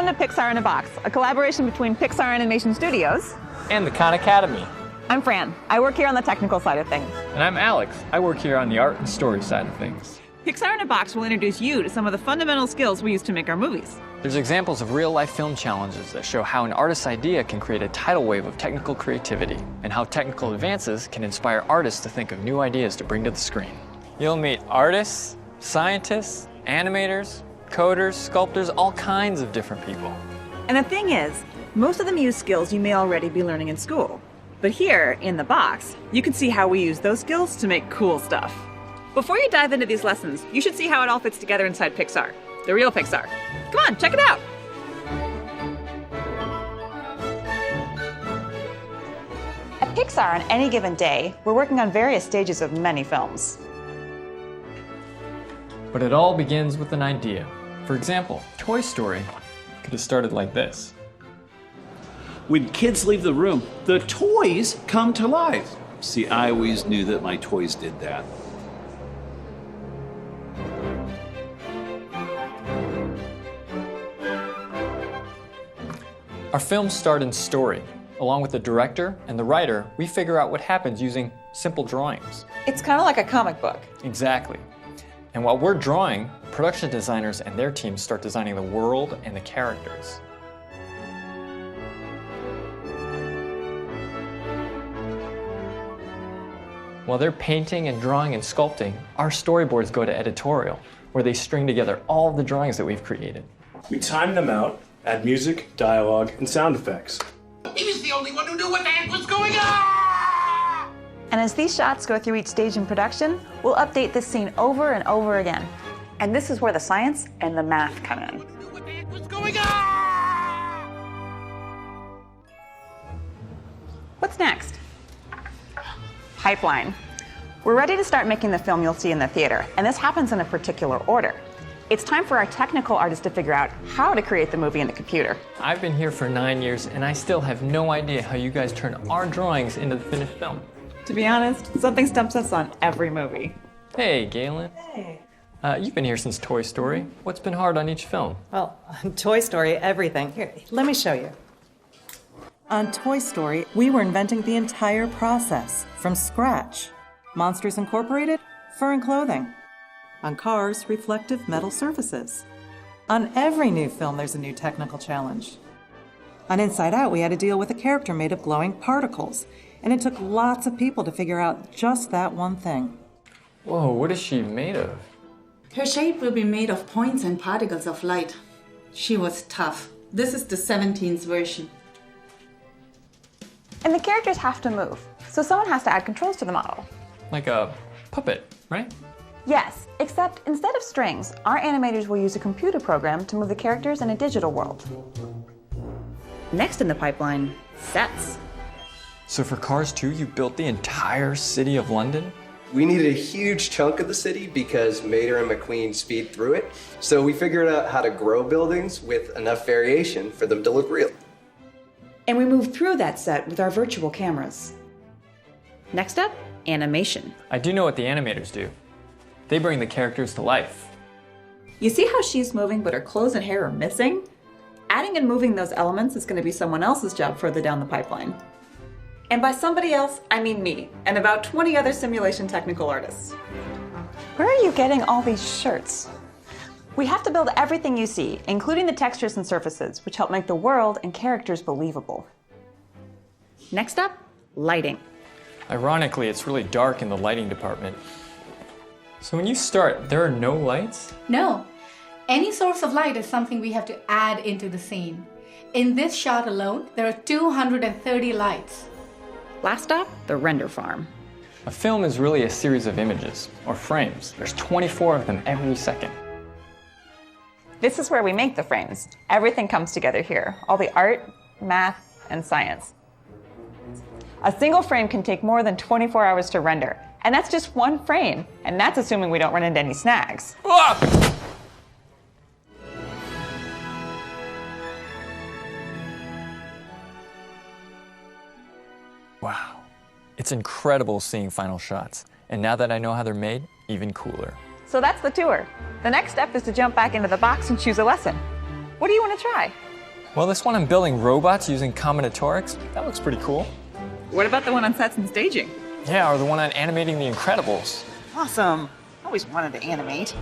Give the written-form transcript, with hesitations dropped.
Welcome to Pixar in a Box, a collaboration between Pixar Animation Studios and the Khan Academy. I'm Fran. I work here on the technical side of things. And I'm Alex. I work here on the art and story side of things. Pixar in a Box will introduce you to some of the fundamental skills we use to make our movies. There's examples of real-life film challenges that show how an artist's idea can create a tidal wave of technical creativity, and how technical advances can inspire artists to think of new ideas to bring to the screen. You'll meet artists, scientists, animators, coders, sculptors, all kinds of different people. And the thing is, most of them use skills you may already be learning in school. But here, in the box, you can see how we use those skills to make cool stuff. Before you dive into these lessons, you should see how it all fits together inside Pixar. The real Pixar. Come on, check it out! At Pixar, on any given day, we're working on various stages of many films. But it all begins with an idea. For example, Toy Story could have started like this. When kids leave the room, the toys come to life. See, I always knew that my toys did that. Our films start in story. Along with the director and the writer, we figure out what happens using simple drawings. It's kind of like a comic book. Exactly. And while we're drawing, production designers and their teams start designing the world and the characters. While they're painting and drawing and sculpting, our storyboards go to editorial, where they string together all of the drawings that we've created. We time them out, add music, dialogue, and sound effects. He was the only one who knew what the heck was going on! And as these shots go through each stage in production, we'll update this scene over and over again. And this is where the science and the math come in. What the heck was going on? What's next? Pipeline. We're ready to start making the film you'll see in the theater, and this happens in a particular order. It's time for our technical artists to figure out how to create the movie in the computer. I've been here for 9 years, and I still have no idea how you guys turn our drawings into the finished film. To be honest, something stumps us on every movie. Hey, Galen. Hey. You've been here since Toy Story. What's been hard on each film? Well, on Toy Story, everything. Here, let me show you. On Toy Story, we were inventing the entire process from scratch. Monsters Incorporated, fur and clothing. On Cars, reflective metal surfaces. On every new film, there's a new technical challenge. On Inside Out, we had to deal with a character made of glowing particles, and it took lots of people to figure out just that one thing. Whoa, what is she made of? Her shape will be made of points and particles of light. She was tough. This is the 17th version. And the characters have to move, so someone has to add controls to the model. Like a puppet, right? Yes, except instead of strings, our animators will use a computer program to move the characters in a digital world. Next in the pipeline, sets. So for Cars 2, you built the entire city of London? We needed a huge chunk of the city because Mater and McQueen speed through it. So we figured out how to grow buildings with enough variation for them to look real. And we moved through that set with our virtual cameras. Next up, animation. I do know what the animators do. They bring the characters to life. You see how she's moving but her clothes and hair are missing? Adding and moving those elements is going to be someone else's job further down the pipeline. And by somebody else, I mean me, and about 20 other simulation technical artists. Where are you getting all these shirts? We have to build everything you see, including the textures and surfaces, which help make the world and characters believable. Next up, lighting. Ironically, it's really dark in the lighting department. So when you start, there are no lights? No. Any source of light is something we have to add into the scene. In this shot alone, there are 230 lights. Last stop, the render farm. A film is really a series of images, or frames. There's 24 of them every second. This is where we make the frames. Everything comes together here. All the art, math, and science. A single frame can take more than 24 hours to render. And that's just one frame. And that's assuming we don't run into any snags. Ah! Wow. It's incredible seeing final shots. And now that I know how they're made, even cooler. So that's the tour. The next step is to jump back into the box and choose a lesson. What do you want to try? Well, this one on building robots using combinatorics, that looks pretty cool. What about the one on sets and staging? Yeah, or the one on animating The Incredibles. Awesome. Always wanted to animate.